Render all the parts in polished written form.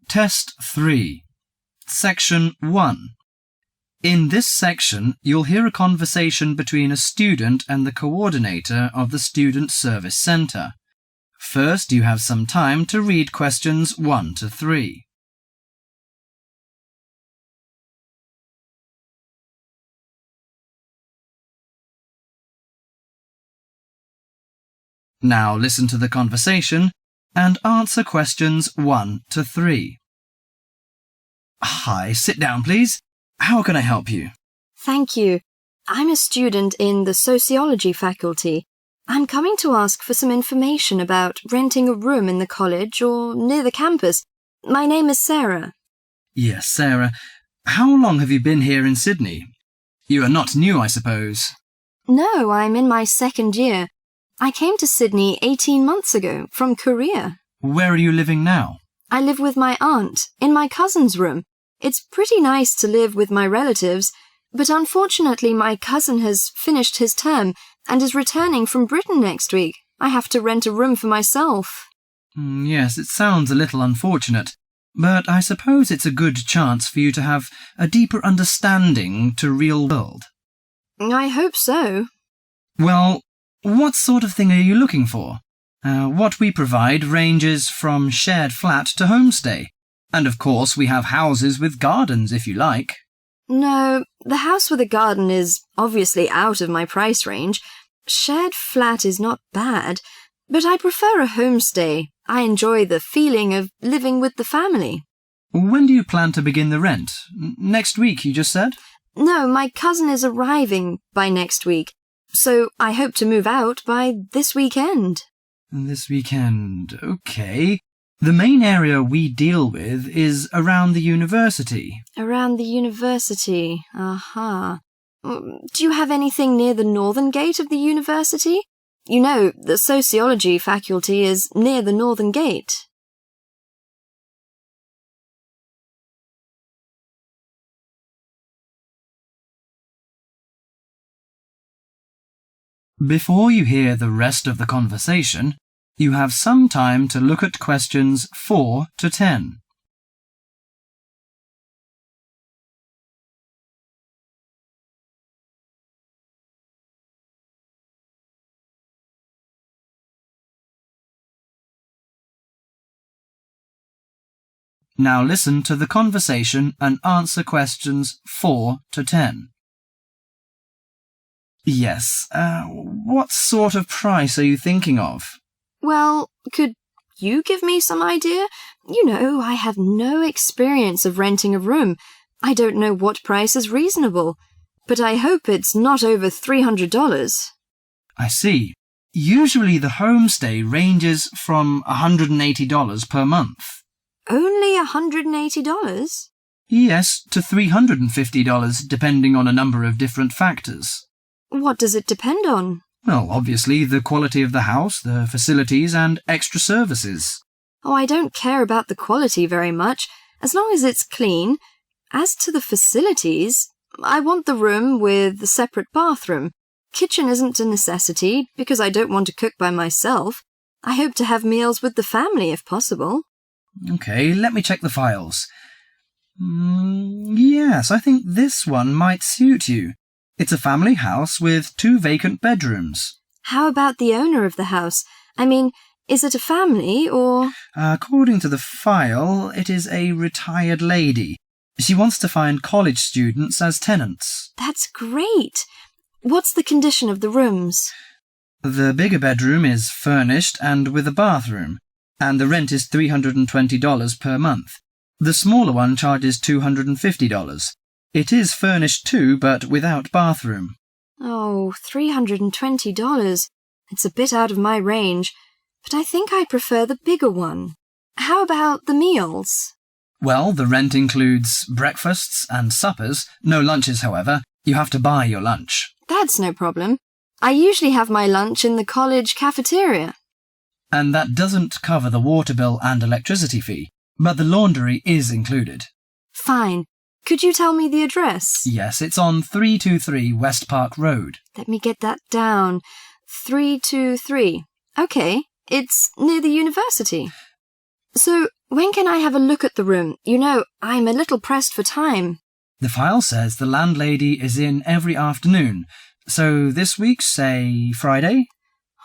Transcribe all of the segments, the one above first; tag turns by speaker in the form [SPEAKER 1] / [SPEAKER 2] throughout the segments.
[SPEAKER 1] Test 3. Section 1. In this section, you'll hear a conversation between a student and the coordinator of the Student Service Centre. First, you have some time to read questions 1 to 3. Now listen to the conversation and answer questions 1 to 3. Hi, sit down, please. How can I help you?
[SPEAKER 2] Thank you. I'm a student in the sociology faculty. I'm coming to ask for some information about renting a room in the college or near the campus. My name is Sarah.
[SPEAKER 1] Yes, Sarah. How long have you been here in Sydney? You are not new, I suppose.
[SPEAKER 2] No, I'm in my second year. I came to Sydney 18 months ago from Korea.
[SPEAKER 1] Where are you living now?
[SPEAKER 2] I live with my aunt in my cousin's room. It's pretty nice to live with my relatives, but unfortunately my cousin has finished his term and is returning from Britain next week. I have to rent a room for myself.
[SPEAKER 1] Yes, it sounds a little unfortunate, but I suppose it's a good chance for you to have a deeper understanding to real world.
[SPEAKER 2] I hope so.
[SPEAKER 1] Well, what sort of thing are you looking for? What we provide ranges from shared flat to homestay. And of course we have houses with gardens if you like.
[SPEAKER 2] No, the house with a garden is obviously out of my price range. Shared flat is not bad, but I prefer a homestay. I enjoy the feeling of living with the family.
[SPEAKER 1] When do you plan to begin the rent? Next week, you just said?
[SPEAKER 2] No, my cousin is arriving by next week, so I hope to move out by this weekend.
[SPEAKER 1] This weekend, okay. The main area we deal with is around the university.
[SPEAKER 2] Around the university, aha. Do you have anything near the northern gate of the university? You know, the sociology faculty is near the northern gate.
[SPEAKER 1] Before you hear the rest of the conversation, you have some time to look at questions 4 to 10. Now listen to the conversation and answer questions 4 to 10. Yes, what sort of price are you thinking of?
[SPEAKER 2] Well, could you give me some idea? You know, I have no experience of renting a room. I don't know what price is reasonable, but I hope it's not over $300.
[SPEAKER 1] I see. Usually the homestay ranges from $180 per month.
[SPEAKER 2] Only $180?
[SPEAKER 1] Yes, to $350 depending on a number of different factors.
[SPEAKER 2] What does it depend on?
[SPEAKER 1] Well, obviously the quality of the house, the facilities and extra services.
[SPEAKER 2] Oh, I don't care about the quality very much, as long as it's clean. As to the facilities, I want the room with a separate bathroom. Kitchen isn't a necessity, because I don't want to cook by myself. I hope to have meals with the family if possible.
[SPEAKER 1] Okay, let me check the files. Yes, I think this one might suit you. It's a family house with 2 vacant bedrooms.
[SPEAKER 2] How about the owner of the house? I mean, is it a family or...
[SPEAKER 1] According to the file, it is a retired lady. She wants to find college students as tenants.
[SPEAKER 2] That's great. What's the condition of the rooms?
[SPEAKER 1] The bigger bedroom is furnished and with a bathroom, and the rent is $320 per month. The smaller one charges $250. It is furnished too, but without bathroom.
[SPEAKER 2] Oh, $320. It's a bit out of my range, but I think I prefer the bigger one. How about the meals?
[SPEAKER 1] Well, the rent includes breakfasts and suppers. No lunches, however. You have to buy your lunch.
[SPEAKER 2] That's no problem. I usually have my lunch in the college cafeteria.
[SPEAKER 1] And that doesn't cover the water bill and electricity fee, but the laundry is included.
[SPEAKER 2] Fine. Could you tell me the address?
[SPEAKER 1] Yes, it's on 323 West Park Road.
[SPEAKER 2] Let me get that down. 323. Okay, it's near the university. So, When can I have a look at the room? You know, I'm a little pressed for time.
[SPEAKER 1] The file says the landlady is in every afternoon, so this week, say, Friday?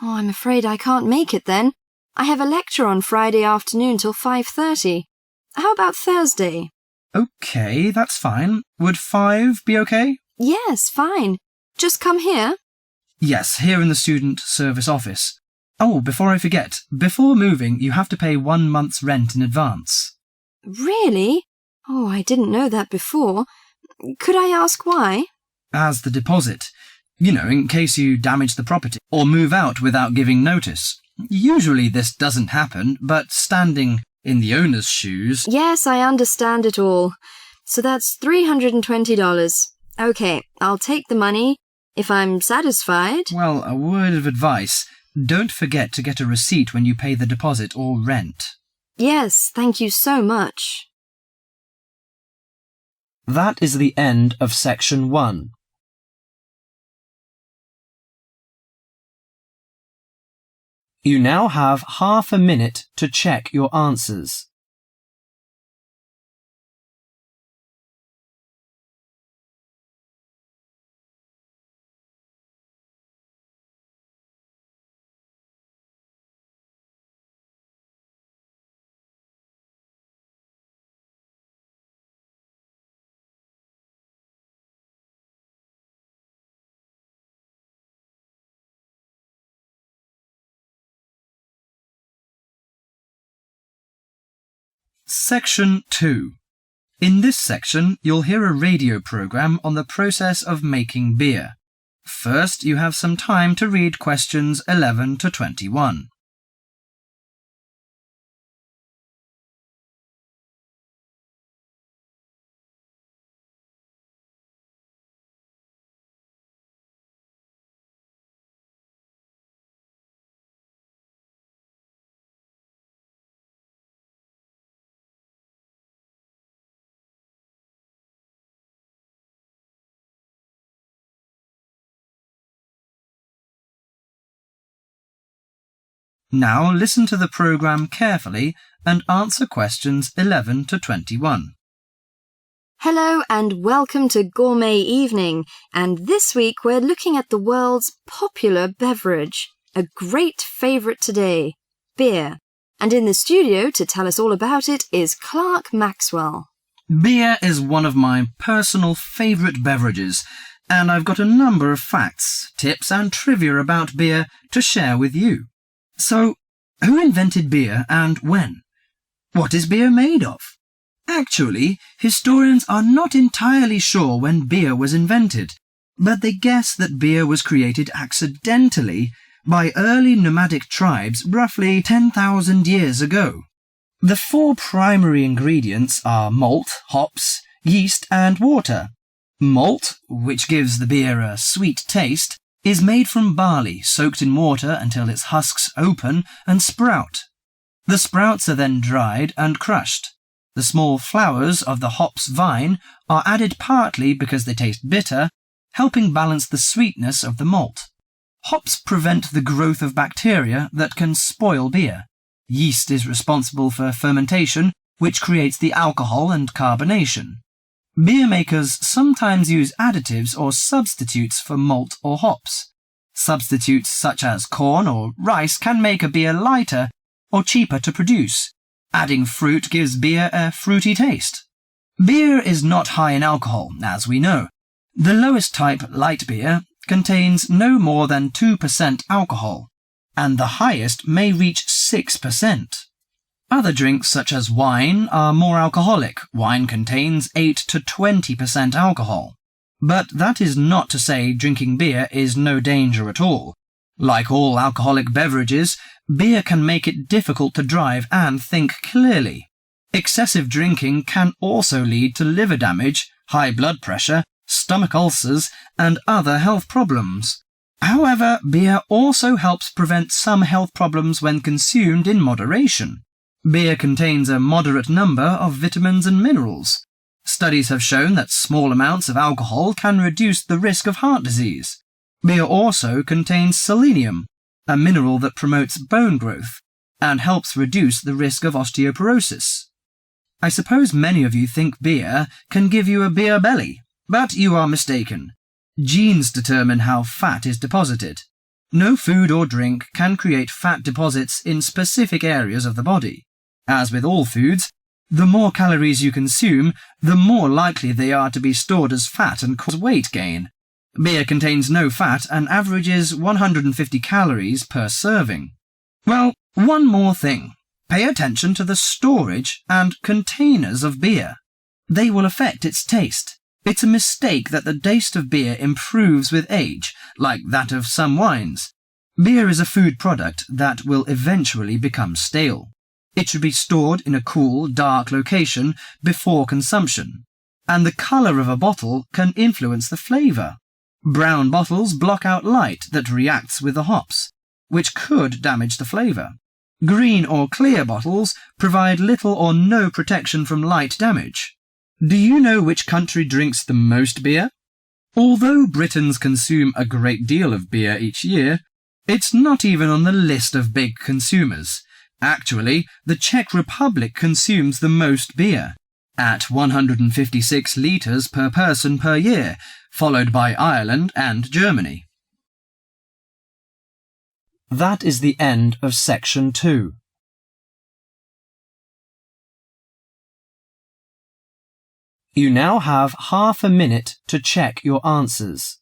[SPEAKER 2] Oh, I'm afraid I can't make it then. I have a lecture on Friday afternoon till 5:30. How about Thursday?
[SPEAKER 1] OK, that's fine. Would 5 be OK?
[SPEAKER 2] Yes, fine. Just come here.
[SPEAKER 1] Yes, here in the student service office. Oh, before I forget, before moving, you have to pay 1 month's rent in advance.
[SPEAKER 2] Really? Oh, I didn't know that before. Could I ask why?
[SPEAKER 1] As the deposit. You know, in case you damage the property or move out without giving notice. Usually this doesn't happen, but standing in the owner's shoes...
[SPEAKER 2] Yes, I understand it all. So that's $320. OK, I'll take the money if I'm satisfied.
[SPEAKER 1] Well, a word of advice. Don't forget to get a receipt when you pay the deposit or rent.
[SPEAKER 2] Yes, thank you so much.
[SPEAKER 1] That is the end of section 1. You now have half a minute to check your answers. Section 2. In this section, you'll hear a radio program on the process of making beer. First, you have some time to read questions 11 to 21. Now listen to the program carefully and answer questions 11 to 21.
[SPEAKER 2] Hello and welcome to Gourmet Evening, and this week we're looking at the world's popular beverage, a great favourite today, beer. And in the studio to tell us all about it is Clark Maxwell.
[SPEAKER 1] Beer is one of my personal favourite beverages, and I've got a number of facts, tips and trivia about beer to share with you. So, who invented beer and when? What is beer made of? Actually, historians are not entirely sure when beer was invented, but they guess that beer was created accidentally by early nomadic tribes roughly 10,000 years ago. The 4 primary ingredients are malt, hops, yeast and water. Malt, which gives the beer a sweet taste, is made from barley soaked in water until its husks open and sprout. The sprouts are then dried and crushed. The small flowers of the hops vine are added partly because they taste bitter, helping balance the sweetness of the malt. Hops prevent the growth of bacteria that can spoil beer. Yeast is responsible for fermentation, which creates the alcohol and carbonation. Beer makers sometimes use additives or substitutes for malt or hops. Substitutes such as corn or rice can make a beer lighter or cheaper to produce. Adding fruit gives beer a fruity taste. Beer is not high in alcohol, as we know. The lowest type, light beer, contains no more than 2% alcohol, and the highest may reach 6%. Other drinks such as wine are more alcoholic. Wine contains 8 to 20% alcohol. But that is not to say drinking beer is no danger at all. Like all alcoholic beverages, beer can make it difficult to drive and think clearly. Excessive drinking can also lead to liver damage, high blood pressure, stomach ulcers, and other health problems. However, beer also helps prevent some health problems when consumed in moderation. Beer contains a moderate number of vitamins and minerals. Studies have shown that small amounts of alcohol can reduce the risk of heart disease. Beer also contains selenium, a mineral that promotes bone growth and helps reduce the risk of osteoporosis. I suppose many of you think beer can give you a beer belly, but you are mistaken. Genes determine how fat is deposited. No food or drink can create fat deposits in specific areas of the body. As with all foods, the more calories you consume, the more likely they are to be stored as fat and cause weight gain. Beer contains no fat and averages 150 calories per serving. Well, one more thing. Pay attention to the storage and containers of beer. They will affect its taste. It's a mistake that the taste of beer improves with age, like that of some wines. Beer is a food product that will eventually become stale. It should be stored in a cool, dark location before consumption. And the colour of a bottle can influence the flavour. Brown bottles block out light that reacts with the hops, which could damage the flavour. Green or clear bottles provide little or no protection from light damage. Do you know which country drinks the most beer? Although Britons consume a great deal of beer each year, it's not even on the list of big consumers. Actually, the Czech Republic consumes the most beer, at 156 litres per person per year, followed by Ireland and Germany. That is the end of section 2. You now have half a minute to check your answers.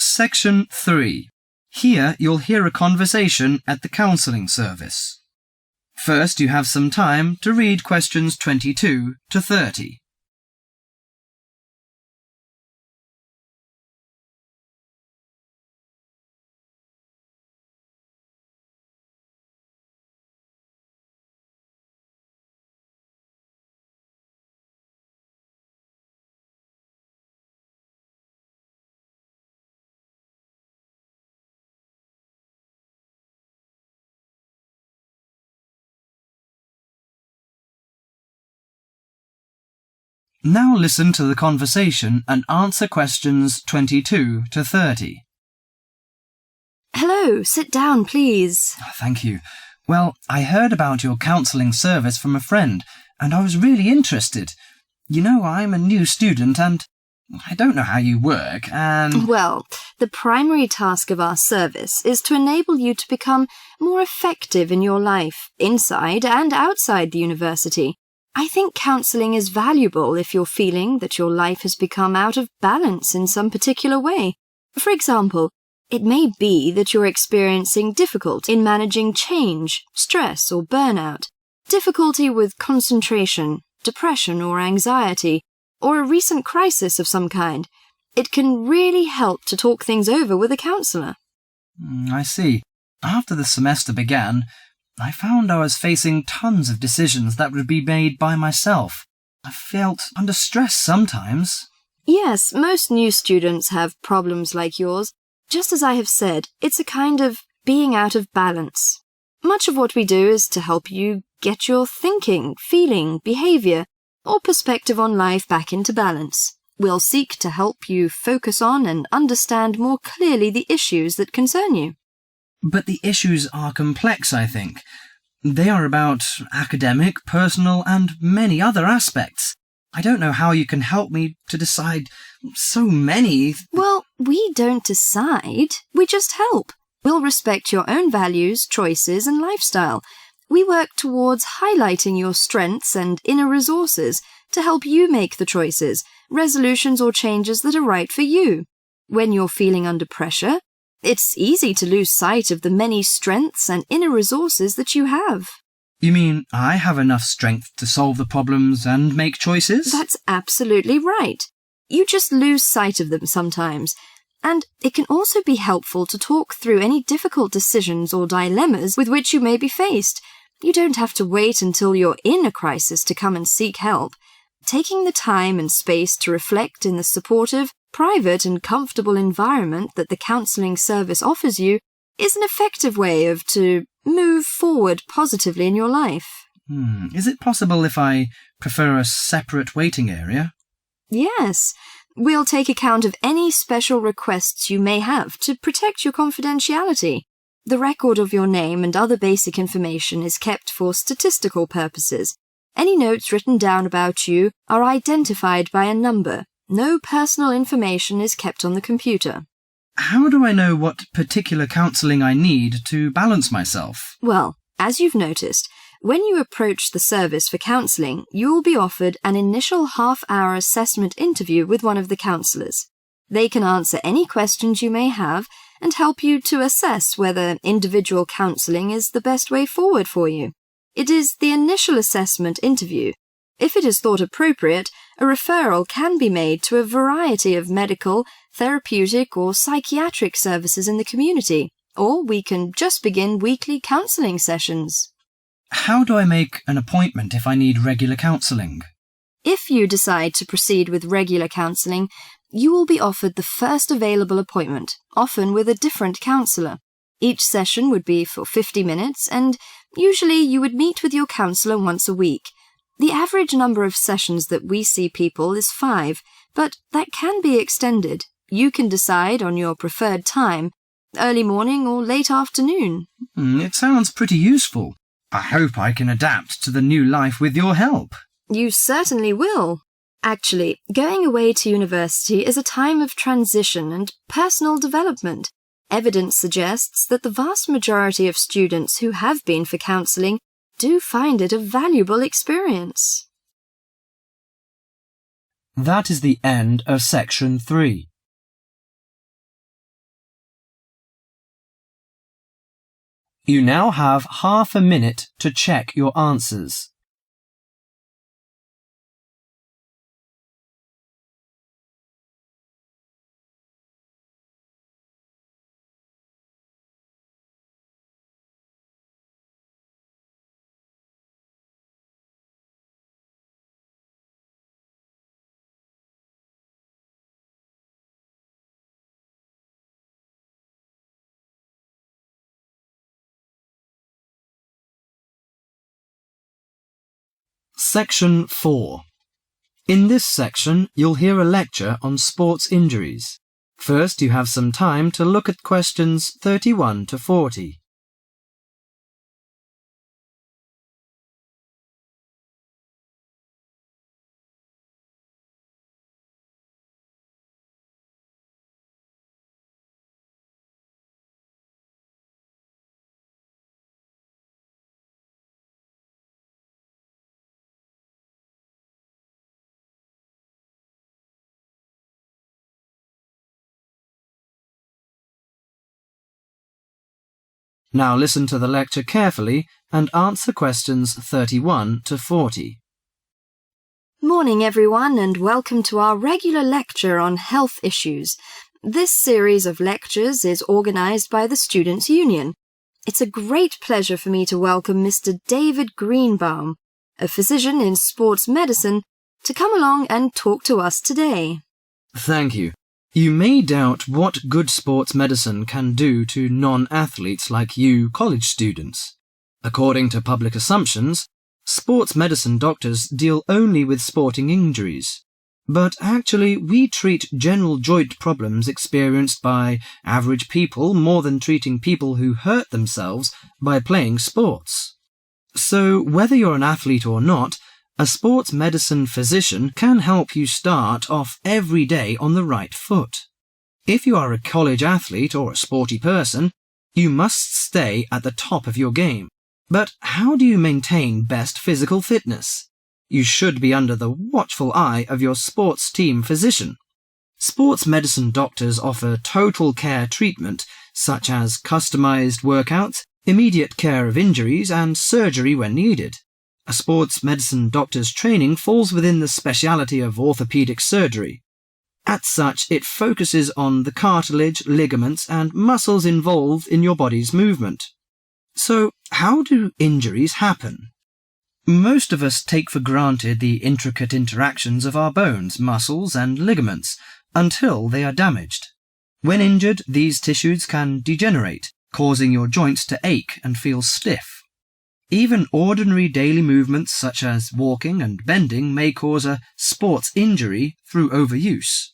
[SPEAKER 1] Section 3. Here you'll hear a conversation at the counselling service. First, you have some time to read questions 22 to 30. Now listen to the conversation and answer questions 22 to 30.
[SPEAKER 2] Hello, sit down, please.
[SPEAKER 1] Thank you. Well, I heard about your counselling service from a friend, and I was really interested. You know, I'm a new student and I don't know how you work, and...
[SPEAKER 2] Well, the primary task of our service is to enable you to become more effective in your life, inside and outside the university. I think counselling is valuable if you're feeling that your life has become out of balance in some particular way. For example, it may be that you're experiencing difficulty in managing change, stress or burnout, difficulty with concentration, depression or anxiety, or a recent crisis of some kind. It can really help to talk things over with a counsellor.
[SPEAKER 1] I see. After the semester began, I found I was facing tons of decisions that would be made by myself. I felt under stress sometimes.
[SPEAKER 2] Yes, most new students have problems like yours. Just as I have said, it's a kind of being out of balance. Much of what we do is to help you get your thinking, feeling, behaviour, or perspective on life back into balance. We'll seek to help you focus on and understand more clearly the issues that concern you.
[SPEAKER 1] But the issues are complex, I think. They are about academic, personal, and many other aspects. I don't know how you can help me to decide so many...
[SPEAKER 2] Well, we don't decide. We just help. We'll respect your own values, choices, and lifestyle. We work towards highlighting your strengths and inner resources to help you make the choices, resolutions, or changes that are right for you. When you're feeling under pressure, it's easy to lose sight of the many strengths and inner resources that you have.
[SPEAKER 1] You mean I have enough strength to solve the problems and make choices?
[SPEAKER 2] That's absolutely right. You just lose sight of them sometimes. And it can also be helpful to talk through any difficult decisions or dilemmas with which you may be faced. You don't have to wait until you're in a crisis to come and seek help. Taking the time and space to reflect in the supportive, private and comfortable environment that the counselling service offers you is an effective way to move forward positively in your life.
[SPEAKER 1] Is it possible if I prefer a separate waiting area?
[SPEAKER 2] Yes. We'll take account of any special requests you may have to protect your confidentiality. The record of your name and other basic information is kept for statistical purposes. Any notes written down about you are identified by a number. No personal information is kept on the computer.
[SPEAKER 1] How do I know what particular counselling I need to balance myself?
[SPEAKER 2] Well, as you've noticed, when you approach the service for counselling, you will be offered an initial half-hour assessment interview with one of the counsellors. They can answer any questions you may have and help you to assess whether individual counselling is the best way forward for you. It is the initial assessment interview. If it is thought appropriate, a referral can be made to a variety of medical, therapeutic or psychiatric services in the community, or we can just begin weekly counselling sessions.
[SPEAKER 1] How do I make an appointment if I need regular counselling?
[SPEAKER 2] If you decide to proceed with regular counselling, you will be offered the first available appointment, often with a different counsellor. Each session would be for 50 minutes, and usually you would meet with your counsellor once a week. The average number of sessions that we see people is 5, but that can be extended. You can decide on your preferred time, early morning or late afternoon.
[SPEAKER 1] It sounds pretty useful. I hope I can adapt to the new life with your help.
[SPEAKER 2] You certainly will. Actually, going away to university is a time of transition and personal development. Evidence suggests that the vast majority of students who have been for counselling do find it a valuable experience.
[SPEAKER 1] That is the end of section 3. You now have half a minute to check your answers. Section 4. In this section, you'll hear a lecture on sports injuries. First, you have some time to look at questions 31 to 40. Now listen to the lecture carefully and answer questions 31 to 40.
[SPEAKER 2] Morning everyone, and welcome to our regular lecture on health issues. This series of lectures is organised by the Students' Union. It's a great pleasure for me to welcome Mr. David Greenbaum, a physician in sports medicine, to come along and talk to us today.
[SPEAKER 1] Thank you. You may doubt what good sports medicine can do to non-athletes like you college students. According to public assumptions, sports medicine doctors deal only with sporting injuries. But actually, we treat general joint problems experienced by average people more than treating people who hurt themselves by playing sports. So, whether you're an athlete or not, a sports medicine physician can help you start off every day on the right foot. If you are a college athlete or a sporty person, you must stay at the top of your game. But how do you maintain best physical fitness? You should be under the watchful eye of your sports team physician. Sports medicine doctors offer total care treatment, such as customized workouts, immediate care of injuries, and surgery when needed. A sports medicine doctor's training falls within the specialty of orthopedic surgery. As such, it focuses on the cartilage, ligaments, and muscles involved in your body's movement. So, how do injuries happen? Most of us take for granted the intricate interactions of our bones, muscles, and ligaments until they are damaged. When injured, these tissues can degenerate, causing your joints to ache and feel stiff. Even ordinary daily movements such as walking and bending may cause a sports injury through overuse.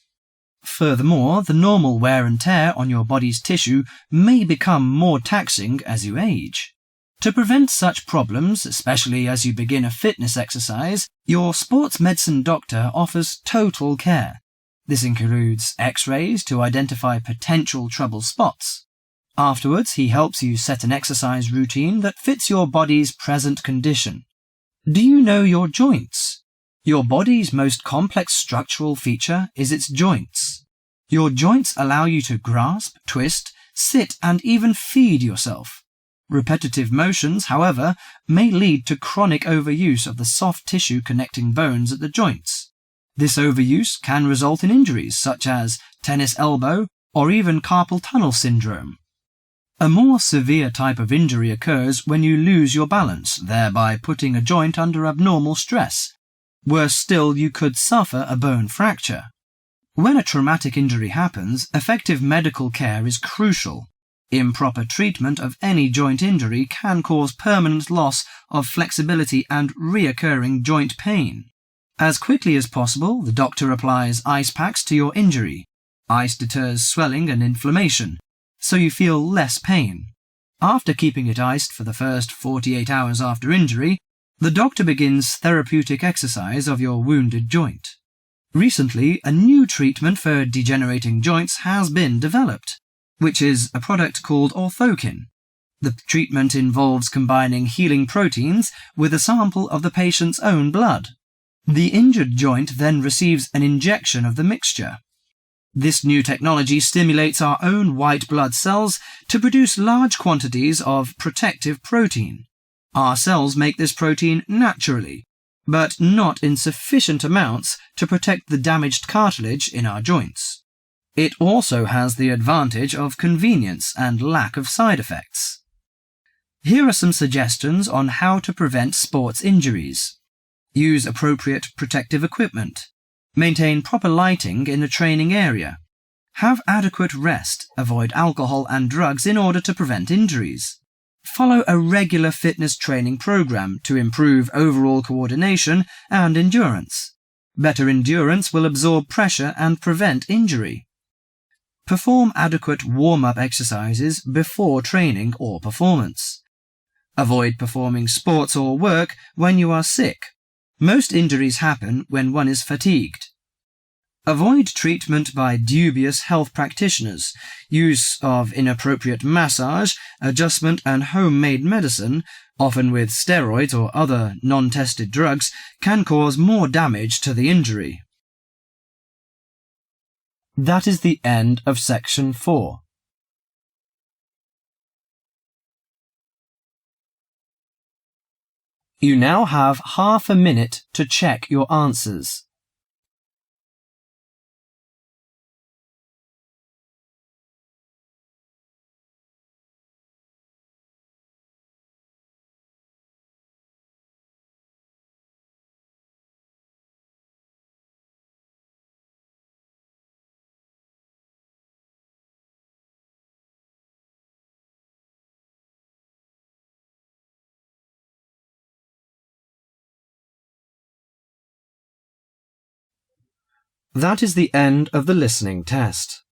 [SPEAKER 1] Furthermore, the normal wear and tear on your body's tissue may become more taxing as you age. To prevent such problems, especially as you begin a fitness exercise, your sports medicine doctor offers total care. This includes X-rays to identify potential trouble spots. Afterwards, he helps you set an exercise routine that fits your body's present condition. Do you know your joints? Your body's most complex structural feature is its joints. Your joints allow you to grasp, twist, sit, and even feed yourself. Repetitive motions, however, may lead to chronic overuse of the soft tissue connecting bones at the joints. This overuse can result in injuries such as tennis elbow or even carpal tunnel syndrome. A more severe type of injury occurs when you lose your balance, thereby putting a joint under abnormal stress. Worse still, you could suffer a bone fracture. When a traumatic injury happens, effective medical care is crucial. Improper treatment of any joint injury can cause permanent loss of flexibility and recurring joint pain. As quickly as possible, the doctor applies ice packs to your injury. Ice deters swelling and inflammation, so you feel less pain. After keeping it iced for the first 48 hours after injury, the doctor begins therapeutic exercise of your wounded joint. Recently, a new treatment for degenerating joints has been developed, which is a product called orthokin. The treatment involves combining healing proteins with a sample of the patient's own blood. The injured joint then receives an injection of the mixture. This new technology stimulates our own white blood cells to produce large quantities of protective protein. Our cells make this protein naturally, but not in sufficient amounts to protect the damaged cartilage in our joints. It also has the advantage of convenience and lack of side effects. Here are some suggestions on how to prevent sports injuries. Use appropriate protective equipment. Maintain proper lighting in the training area. Have adequate rest. Avoid alcohol and drugs in order to prevent injuries. Follow a regular fitness training program to improve overall coordination and endurance. Better endurance will absorb pressure and prevent injury. Perform adequate warm-up exercises before training or performance. Avoid performing sports or work when you are sick. Most injuries happen when one is fatigued. Avoid treatment by dubious health practitioners. Use of inappropriate massage, adjustment, and homemade medicine, often with steroids or other non-tested drugs, can cause more damage to the injury. That is the end of section 4. You now have half a minute to check your answers. That is the end of the listening test.